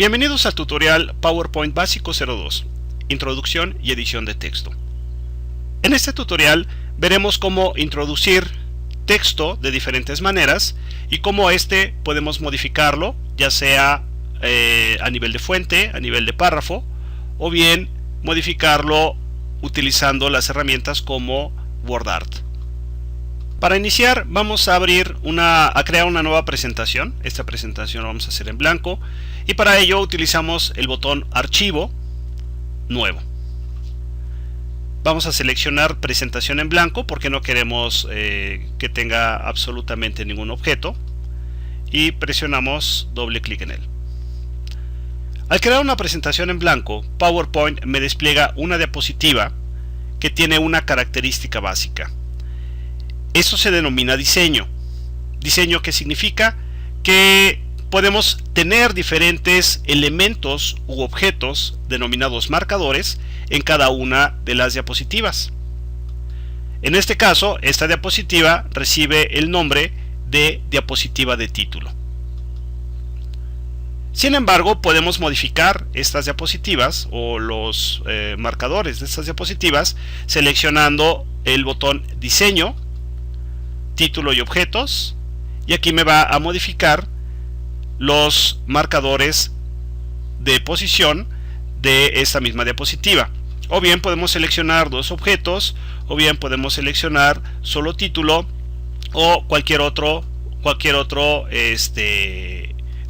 Bienvenidos al tutorial PowerPoint Básico 02, Introducción y edición de texto. En este tutorial veremos cómo introducir texto de diferentes maneras y cómo podemos modificarlo, ya sea a nivel de fuente, a nivel de párrafo, o bien modificarlo utilizando las herramientas como WordArt. Para iniciar vamos a crear una nueva presentación. Esta presentación la vamos a hacer en blanco y para ello utilizamos el botón Archivo, Nuevo. Vamos a seleccionar presentación en blanco porque no queremos que tenga absolutamente ningún objeto y presionamos doble clic en él. Al crear una presentación en blanco, PowerPoint me despliega una diapositiva que tiene una característica básica. Eso se denomina diseño. Diseño que significa que podemos tener diferentes elementos u objetos denominados marcadores en cada una de las diapositivas. En este caso, esta diapositiva recibe el nombre de diapositiva de título. Sin embargo, podemos modificar estas diapositivas o los marcadores de estas diapositivas seleccionando el botón Diseño, Título y Objetos, y aquí me va a modificar los marcadores de posición de esta misma diapositiva. O bien podemos seleccionar dos objetos, o bien podemos seleccionar solo título o cualquier otro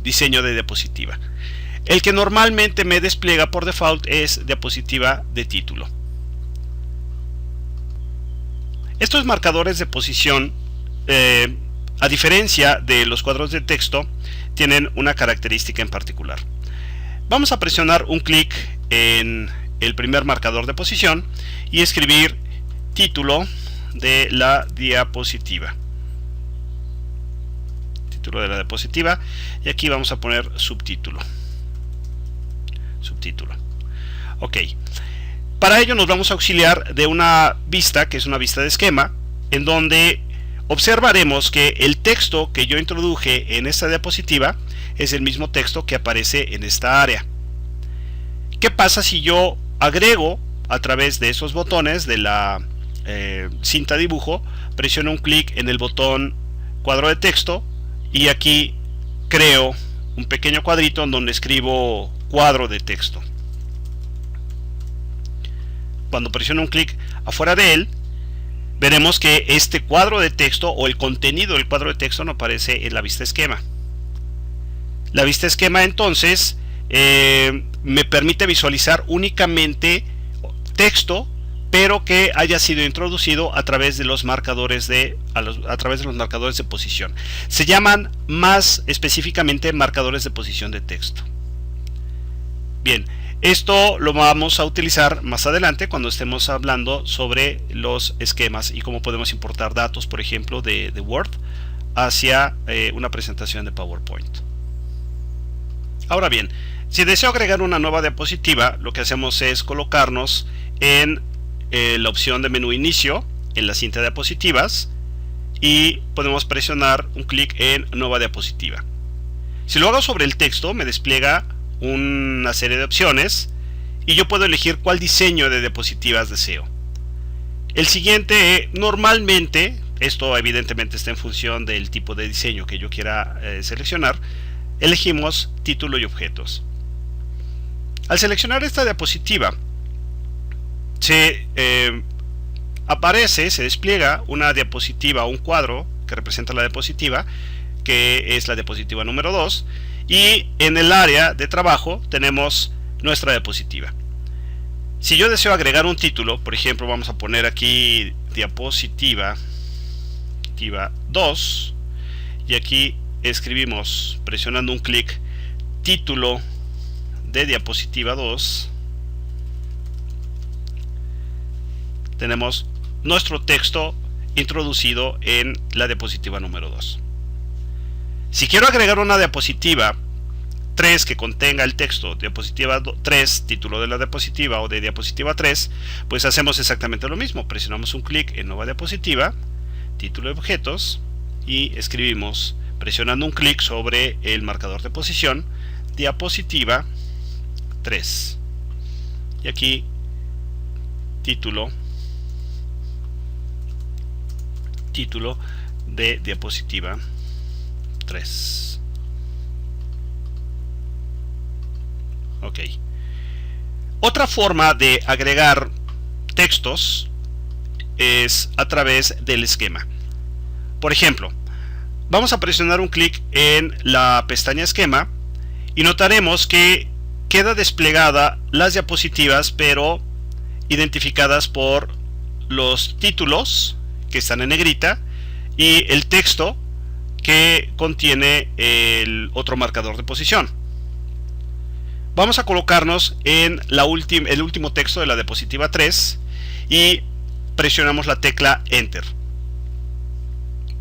diseño de diapositiva. El que normalmente me despliega por default es diapositiva de título. Estos marcadores de posición, a diferencia de los cuadros de texto, tienen una característica en particular. Vamos a presionar un clic en el primer marcador de posición y escribir título de la diapositiva. Título de la diapositiva, y aquí vamos a poner subtítulo. Ok. Para ello nos vamos a auxiliar de una vista que es una vista de esquema, en donde observaremos que el texto que yo introduje en esta diapositiva es el mismo texto que aparece en esta área. ¿Qué pasa si yo agrego a través de esos botones de la cinta dibujo, presiono un clic en el botón cuadro de texto y aquí creo un pequeño cuadrito en donde escribo cuadro de texto? Cuando presiono un clic afuera de él, veremos que este cuadro de texto o el contenido del cuadro de texto no aparece en la vista esquema. La vista esquema entonces me permite visualizar únicamente texto, pero que haya sido introducido a través de los marcadores de posición. Se llaman más específicamente marcadores de posición de texto. Bien. Esto lo vamos a utilizar más adelante cuando estemos hablando sobre los esquemas y cómo podemos importar datos, por ejemplo, de Word hacia una presentación de PowerPoint. Ahora bien, si deseo agregar una nueva diapositiva, lo que hacemos es colocarnos en la opción de menú inicio, en la cinta de diapositivas, y podemos presionar un clic en nueva diapositiva. Si lo hago sobre el texto, me despliega una serie de opciones y yo puedo elegir cuál diseño de diapositivas deseo. El siguiente, normalmente, esto evidentemente está en función del tipo de diseño que yo quiera seleccionar, elegimos título y objetos. Al seleccionar esta diapositiva, se despliega una diapositiva o un cuadro que representa la diapositiva, que es la diapositiva número 2, y en el área de trabajo tenemos nuestra diapositiva. Si yo deseo agregar un título, por ejemplo, vamos a poner aquí diapositiva 2 y aquí escribimos presionando un clic título de diapositiva 2. Tenemos nuestro texto introducido en la diapositiva número 2. Si quiero agregar una diapositiva 3 que contenga el texto diapositiva 3, título de la diapositiva o de diapositiva 3, pues hacemos exactamente lo mismo. Presionamos un clic en nueva diapositiva, título de objetos y escribimos presionando un clic sobre el marcador de posición diapositiva 3. Y aquí título de diapositiva 3. Ok. Otra forma de agregar textos es a través del esquema. Por ejemplo, vamos a presionar un clic en la pestaña esquema y notaremos que queda desplegada las diapositivas, pero identificadas por los títulos que están en negrita y el texto que contiene el otro marcador de posición. Vamos a colocarnos en el último texto de la diapositiva 3 y presionamos la tecla Enter.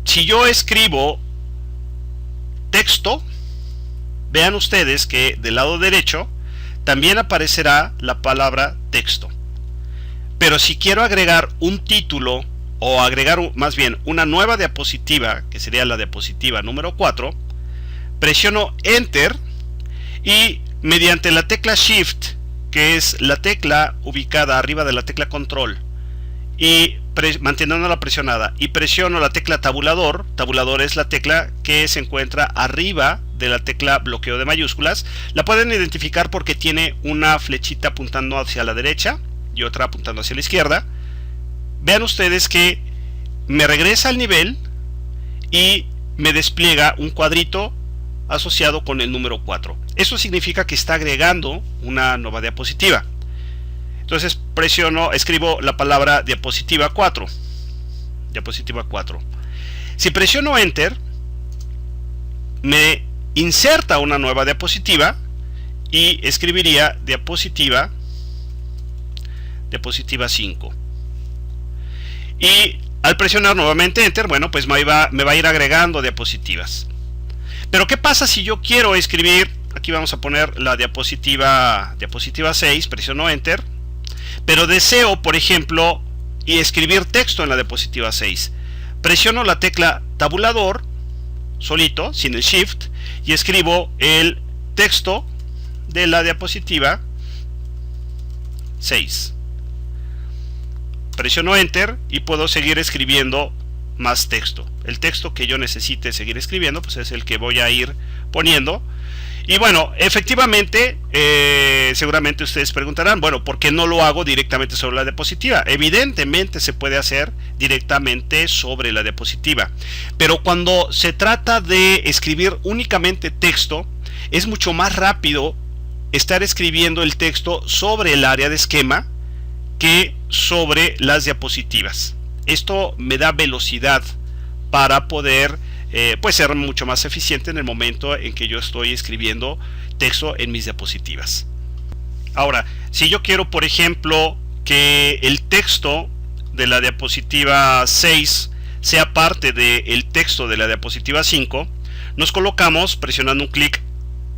Si yo escribo texto, vean ustedes que del lado derecho también aparecerá la palabra texto. Pero si quiero agregar un título o agregar más bien una nueva diapositiva, que sería la diapositiva número 4, presiono Enter y mediante la tecla Shift, que es la tecla ubicada arriba de la tecla Control, y manteniéndola presionada, y presiono la tecla tabulador. Tabulador es la tecla que se encuentra arriba de la tecla bloqueo de mayúsculas. La pueden identificar porque tiene una flechita apuntando hacia la derecha y otra apuntando hacia la izquierda. Vean ustedes que me regresa al nivel y me despliega un cuadrito asociado con el número 4. Eso significa que está agregando una nueva diapositiva. Entonces escribo la palabra diapositiva 4. Diapositiva 4. Si presiono Enter, me inserta una nueva diapositiva y escribiría diapositiva 5. Y al presionar nuevamente Enter, bueno, pues me va a ir agregando diapositivas. Pero ¿qué pasa si yo quiero escribir? Aquí vamos a poner la diapositiva 6, presiono Enter, pero deseo, por ejemplo, escribir texto en la diapositiva 6. Presiono la tecla tabulador, solito, sin el Shift, y escribo el texto de la diapositiva 6. Presiono Enter y puedo seguir escribiendo más texto. El texto que yo necesite seguir escribiendo, pues es el que voy a ir poniendo. Y bueno, efectivamente, seguramente ustedes preguntarán, bueno, ¿por qué no lo hago directamente sobre la diapositiva? Evidentemente se puede hacer directamente sobre la diapositiva, pero cuando se trata de escribir únicamente texto, es mucho más rápido estar escribiendo el texto sobre el área de esquema que sobre las diapositivas. Esto me da velocidad para poder pues ser mucho más eficiente en el momento en que yo estoy escribiendo texto en mis diapositivas. Ahora, si yo quiero, por ejemplo, que el texto de la diapositiva 6 sea parte del texto de la diapositiva 5, nos colocamos presionando un clic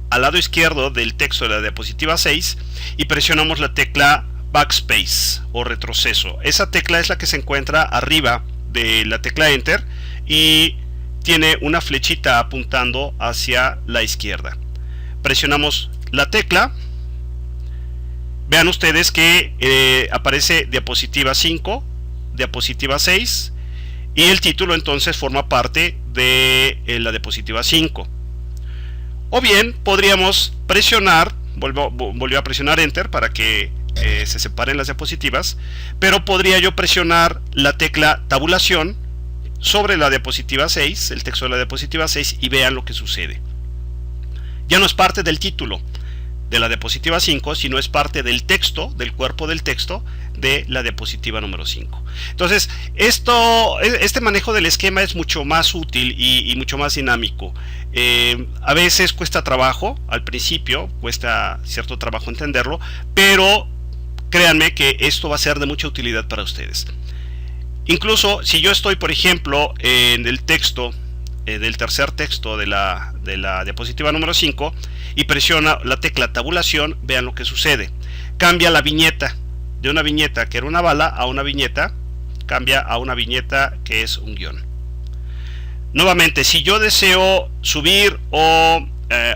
al lado izquierdo del texto de la diapositiva 6 y presionamos la tecla Backspace o retroceso. Esa tecla es la que se encuentra arriba de la tecla Enter y tiene una flechita apuntando hacia la izquierda. Presionamos la tecla. Vean ustedes que aparece diapositiva 5, diapositiva 6 y el título entonces forma parte de la diapositiva 5. O bien podríamos presionar, volvió a presionar Enter para que se separen las diapositivas, pero podría yo presionar la tecla tabulación sobre la diapositiva 6, el texto de la diapositiva 6, y vean lo que sucede. Ya no es parte del título de la diapositiva 5, sino es parte del texto, del cuerpo del texto de la diapositiva número 5. Entonces, este manejo del esquema es mucho más útil y mucho más dinámico. A veces cuesta trabajo, al principio cuesta cierto trabajo entenderlo, pero créanme que esto va a ser de mucha utilidad para ustedes. Incluso si yo estoy, por ejemplo, en el texto del tercer texto de la diapositiva número 5 y presiono la tecla tabulación, vean lo que sucede. Cambia la viñeta, de una viñeta que era una bala a una viñeta, cambia a una viñeta que es un guión. Nuevamente, si yo deseo subir o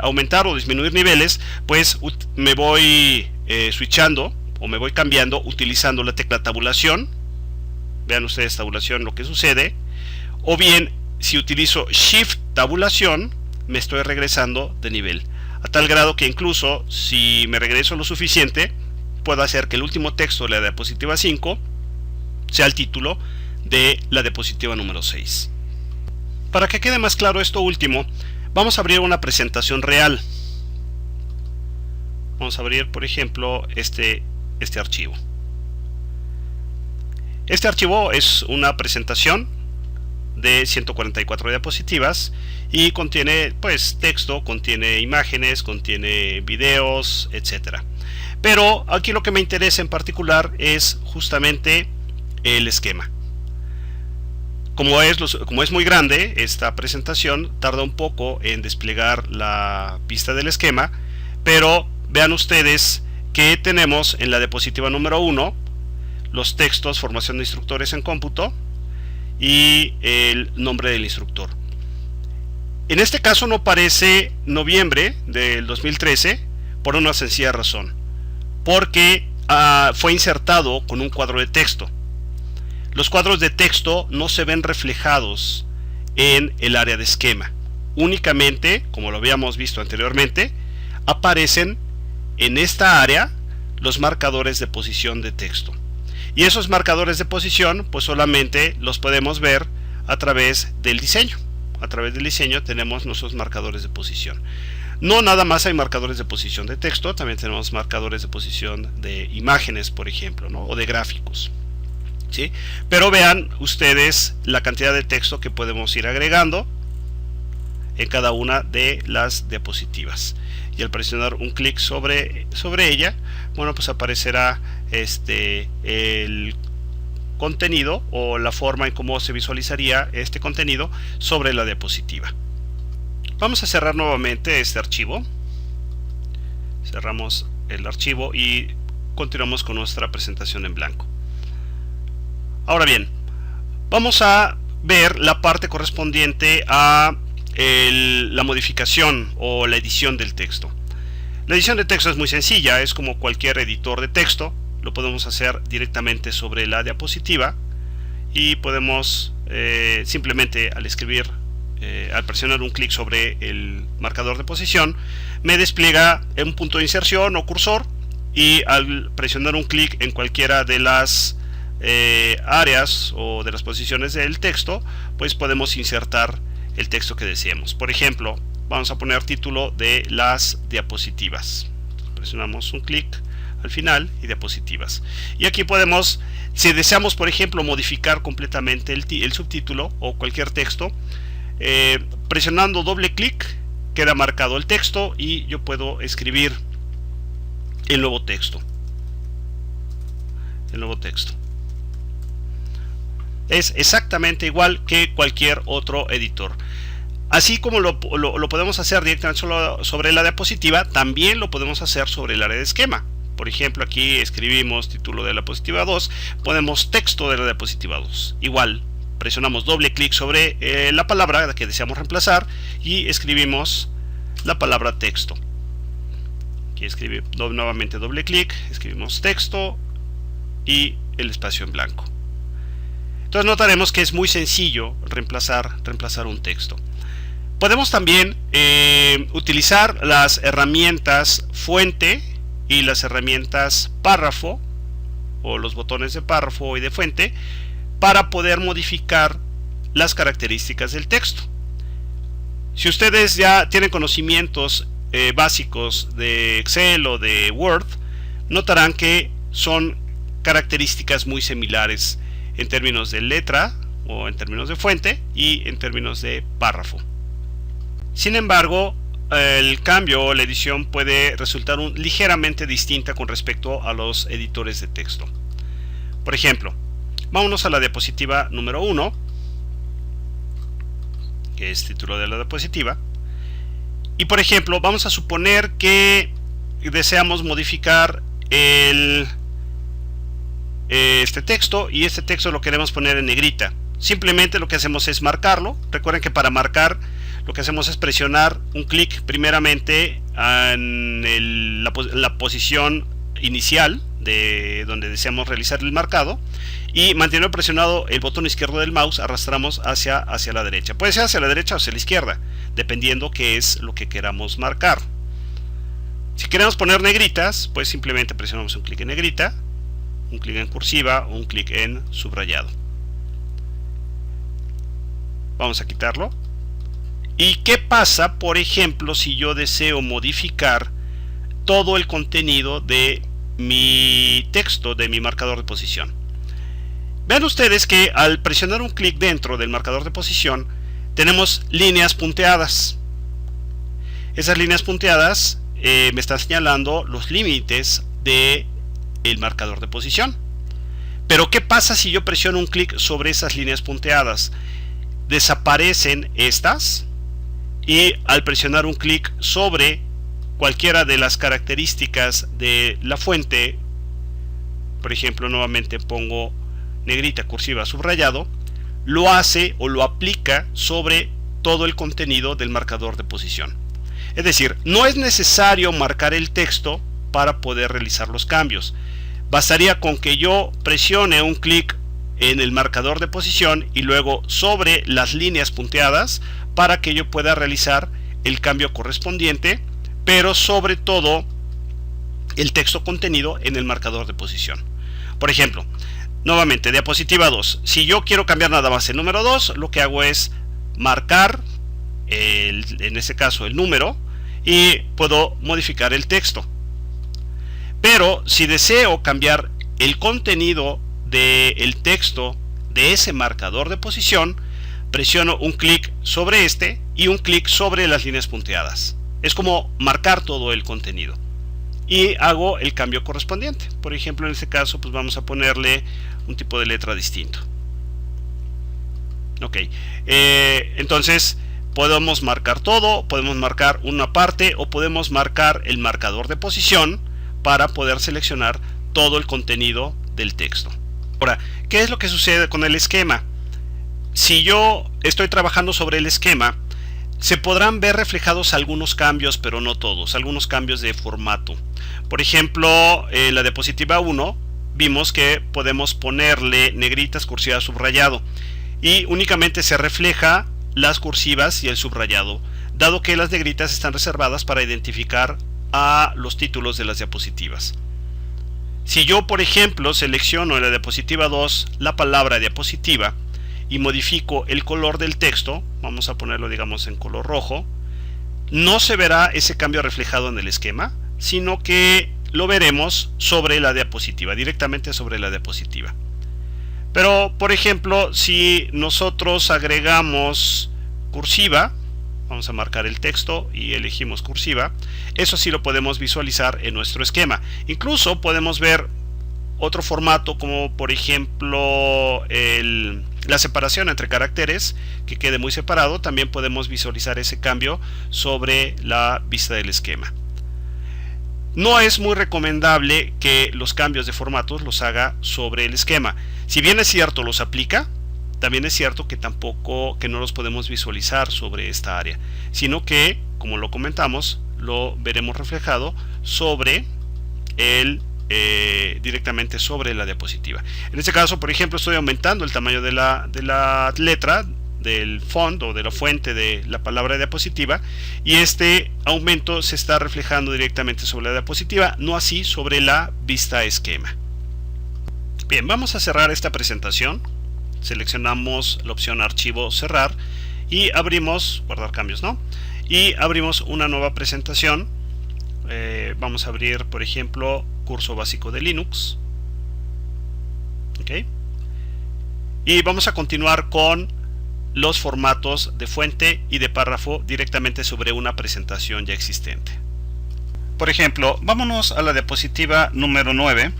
aumentar o disminuir niveles, pues me voy switchando o me voy cambiando utilizando la tecla tabulación. Vean ustedes tabulación lo que sucede. O bien, si utilizo Shift tabulación, me estoy regresando de nivel. A tal grado que incluso si me regreso lo suficiente, puedo hacer que el último texto de la diapositiva 5 sea el título de la diapositiva número 6. Para que quede más claro esto último, vamos a abrir una presentación real. Vamos a abrir, por ejemplo, este archivo. Este archivo es una presentación de 144 diapositivas y contiene pues texto, contiene imágenes, contiene videos, etcétera. Pero aquí lo que me interesa en particular es justamente el esquema. Como es muy grande esta presentación, tarda un poco en desplegar la vista del esquema, pero vean ustedes que tenemos en la diapositiva número 1 los textos formación de instructores en cómputo y el nombre del instructor. En este caso no aparece noviembre del 2013 por una sencilla razón, porque fue insertado con un cuadro de texto. Los cuadros de texto no se ven reflejados en el área de esquema. Únicamente, como lo habíamos visto anteriormente, aparecen en esta área los marcadores de posición de texto. Y esos marcadores de posición, pues solamente los podemos ver a través del diseño. A través del diseño tenemos nuestros marcadores de posición. No nada más hay marcadores de posición de texto, también tenemos marcadores de posición de imágenes, por ejemplo, ¿no? O de gráficos. ¿Sí? Pero vean ustedes la cantidad de texto que podemos ir agregando en cada una de las diapositivas. Y al presionar un clic sobre ella, bueno, pues aparecerá el contenido o la forma en cómo se visualizaría este contenido sobre la diapositiva. Vamos a cerrar nuevamente este archivo. Cerramos el archivo y continuamos con nuestra presentación en blanco. Ahora bien, vamos a ver la parte correspondiente a la modificación o la edición del texto. La edición de texto es muy sencilla, es como cualquier editor de texto. Lo podemos hacer directamente sobre la diapositiva y podemos simplemente al escribir, al presionar un clic sobre el marcador de posición, me despliega un punto de inserción o cursor, y al presionar un clic en cualquiera de las áreas o de las posiciones del texto, pues podemos insertar el texto que deseemos. Por ejemplo, vamos a poner título de las diapositivas. Presionamos un clic al final y diapositivas. Y aquí podemos, si deseamos por ejemplo modificar completamente el subtítulo o cualquier texto, presionando doble clic queda marcado el texto y yo puedo escribir el nuevo texto. Es exactamente igual que cualquier otro editor. Así como lo podemos hacer directamente solo sobre la diapositiva, también lo podemos hacer sobre el área de esquema. Por ejemplo, aquí escribimos título de la diapositiva 2, ponemos texto de la diapositiva 2. Igual, presionamos doble clic sobre la palabra que deseamos reemplazar y escribimos la palabra texto. Aquí escribimos nuevamente doble clic, escribimos texto y el espacio en blanco. Entonces notaremos que es muy sencillo reemplazar un texto. Podemos también utilizar las herramientas fuente y las herramientas párrafo o los botones de párrafo y de fuente para poder modificar las características del texto. Si ustedes ya tienen conocimientos básicos de Excel o de Word, notarán que son características muy similares en términos de letra o en términos de fuente y en términos de párrafo. Sin embargo, el cambio o la edición puede resultar ligeramente distinta con respecto a los editores de texto. Por ejemplo, vámonos a la diapositiva número 1, que es título de la diapositiva, y por ejemplo vamos a suponer que deseamos modificar este texto, y este texto lo queremos poner en negrita. Simplemente lo que hacemos es marcarlo. Recuerden que para marcar lo que hacemos es presionar un clic primeramente en la posición inicial de donde deseamos realizar el marcado, y manteniendo presionado el botón izquierdo del mouse arrastramos hacia la derecha. Puede ser hacia la derecha o hacia la izquierda, dependiendo qué es lo que queramos marcar. Si queremos poner negritas, pues simplemente presionamos un clic en negrita, un clic en cursiva o un clic en subrayado. Vamos a quitarlo. ¿Y qué pasa, por ejemplo, si yo deseo modificar todo el contenido de mi texto, de mi marcador de posición? Vean ustedes que al presionar un clic dentro del marcador de posición tenemos líneas punteadas. Esas líneas punteadas me están señalando los límites del marcador de posición. Pero ¿qué pasa si yo presiono un clic sobre esas líneas punteadas? Desaparecen estas, y al presionar un clic sobre cualquiera de las características de la fuente, por ejemplo, nuevamente pongo negrita, cursiva, subrayado, lo hace o lo aplica sobre todo el contenido del marcador de posición. Es decir, no es necesario marcar el texto para poder realizar los cambios. Bastaría con que yo presione un clic en el marcador de posición y luego sobre las líneas punteadas para que yo pueda realizar el cambio correspondiente, pero sobre todo el texto contenido en el marcador de posición. Por ejemplo, nuevamente, diapositiva 2. Si yo quiero cambiar nada más el número 2, lo que hago es marcar, en este caso, el número, y puedo modificar el texto. Pero si deseo cambiar el contenido del texto de ese marcador de posición, presiono un clic sobre este y un clic sobre las líneas punteadas. Es como marcar todo el contenido y hago el cambio correspondiente. Por ejemplo, en este caso, pues vamos a ponerle un tipo de letra distinto. Ok, entonces podemos marcar todo, podemos marcar una parte o podemos marcar el marcador de posición para poder seleccionar todo el contenido del texto. Ahora, ¿qué es lo que sucede con el esquema? Si yo estoy trabajando sobre el esquema, se podrán ver reflejados algunos cambios, pero no todos, algunos cambios de formato. Por ejemplo, en la diapositiva 1 vimos que podemos ponerle negritas, cursiva, subrayado, y únicamente se refleja las cursivas y el subrayado, dado que las negritas están reservadas para identificar a los títulos de las diapositivas. Si yo, por ejemplo, selecciono en la diapositiva 2 la palabra diapositiva y modifico el color del texto, vamos a ponerlo, digamos, en color rojo, no se verá ese cambio reflejado en el esquema, sino que lo veremos sobre la diapositiva, directamente sobre la diapositiva. Pero, por ejemplo, si nosotros agregamos cursiva, vamos a marcar el texto y elegimos cursiva, eso sí lo podemos visualizar en nuestro esquema. Incluso podemos ver otro formato, como por ejemplo la separación entre caracteres, que quede muy separado. También podemos visualizar ese cambio sobre la vista del esquema. No es muy recomendable que los cambios de formatos los haga sobre el esquema. Si bien es cierto, los aplica, también es cierto que no los podemos visualizar sobre esta área, sino que, como lo comentamos, lo veremos reflejado sobre directamente sobre la diapositiva. En este caso, por ejemplo, estoy aumentando el tamaño de la letra, del font o de la fuente de la palabra diapositiva, y este aumento se está reflejando directamente sobre la diapositiva, no así sobre la vista esquema. Bien, vamos a cerrar esta presentación. Seleccionamos la opción archivo, cerrar, y abrimos, guardar cambios, ¿no? Y abrimos una nueva presentación. Vamos a abrir, por ejemplo, curso básico de Linux. Ok. Y vamos a continuar con los formatos de fuente y de párrafo directamente sobre una presentación ya existente. Por ejemplo, vámonos a la diapositiva número 9,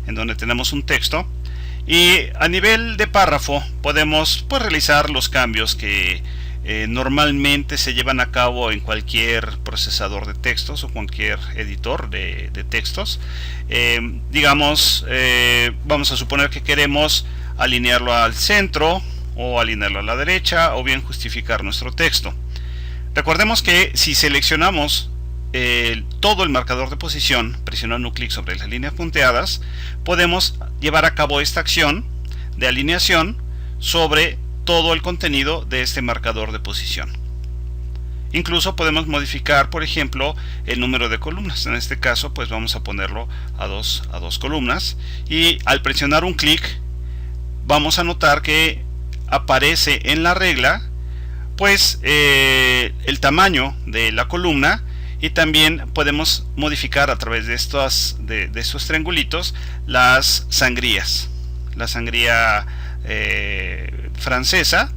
en donde tenemos un texto, y a nivel de párrafo podemos realizar los cambios que normalmente se llevan a cabo en cualquier procesador de textos o cualquier editor de textos. Digamos, vamos a suponer que queremos alinearlo al centro o alinearlo a la derecha, o bien justificar nuestro texto. Recordemos que si seleccionamos todo el marcador de posición presionando un clic sobre las líneas punteadas, podemos llevar a cabo esta acción de alineación sobre todo el contenido de este marcador de posición. Incluso podemos modificar, por ejemplo, el número de columnas. En este caso, pues vamos a ponerlo a dos columnas, y al presionar un clic vamos a notar que aparece en la regla pues el tamaño de la columna, y también podemos modificar a través de estos triangulitos las sangrías, la sangría francesa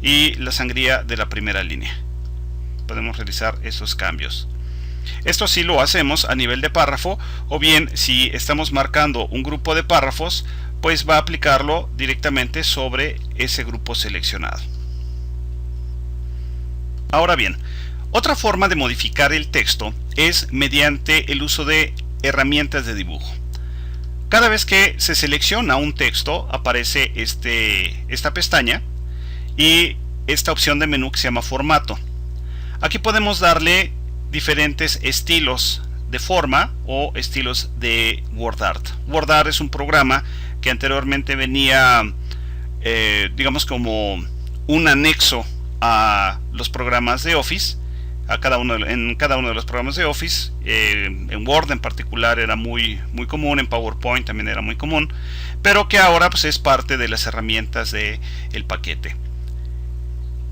y la sangría de la primera línea. Podemos realizar esos cambios. Esto sí lo hacemos a nivel de párrafo, o bien si estamos marcando un grupo de párrafos, pues va a aplicarlo directamente sobre ese grupo seleccionado. Ahora bien, otra forma de modificar el texto es mediante el uso de herramientas de dibujo. Cada vez que se selecciona un texto aparece esta pestaña y esta opción de menú que se llama formato. Aquí podemos darle diferentes estilos de forma o estilos de WordArt. WordArt es un programa que anteriormente venía digamos como un anexo a los programas de Office, en cada uno de los programas de Office. En Word en particular era muy común, en PowerPoint también era muy común, pero que ahora pues es parte de las herramientas del paquete.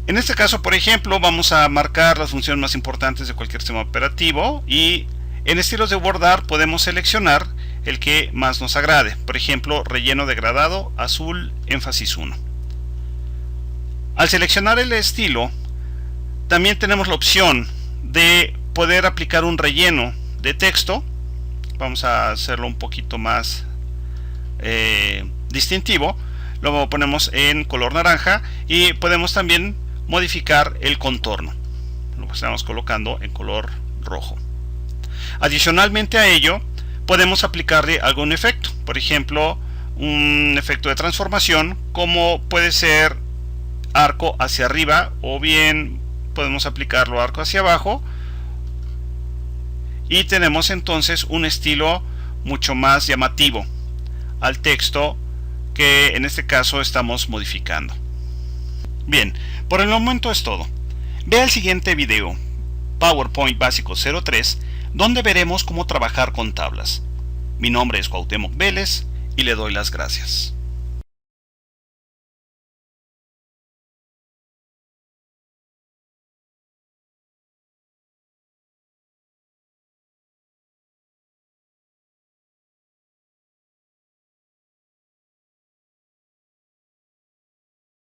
En este caso, por ejemplo, vamos a marcar las funciones más importantes de cualquier sistema operativo, y en estilos de WordArt podemos seleccionar el que más nos agrade. Por ejemplo, relleno degradado, azul, énfasis 1. Al seleccionar el estilo, también tenemos la opción de poder aplicar un relleno de texto. Vamos a hacerlo un poquito más distintivo. Lo ponemos en color naranja, y podemos también modificar el contorno. Lo estamos colocando en color rojo. Adicionalmente a ello, podemos aplicarle algún efecto. Por ejemplo, un efecto de transformación, como puede ser arco hacia arriba, o bien podemos aplicarlo arco hacia abajo, y tenemos entonces un estilo mucho más llamativo al texto que en este caso estamos modificando. Bien, por el momento es todo. Vea el siguiente video, PowerPoint Básico 03, donde veremos cómo trabajar con tablas. Mi nombre es Cuauhtémoc Vélez y le doy las gracias.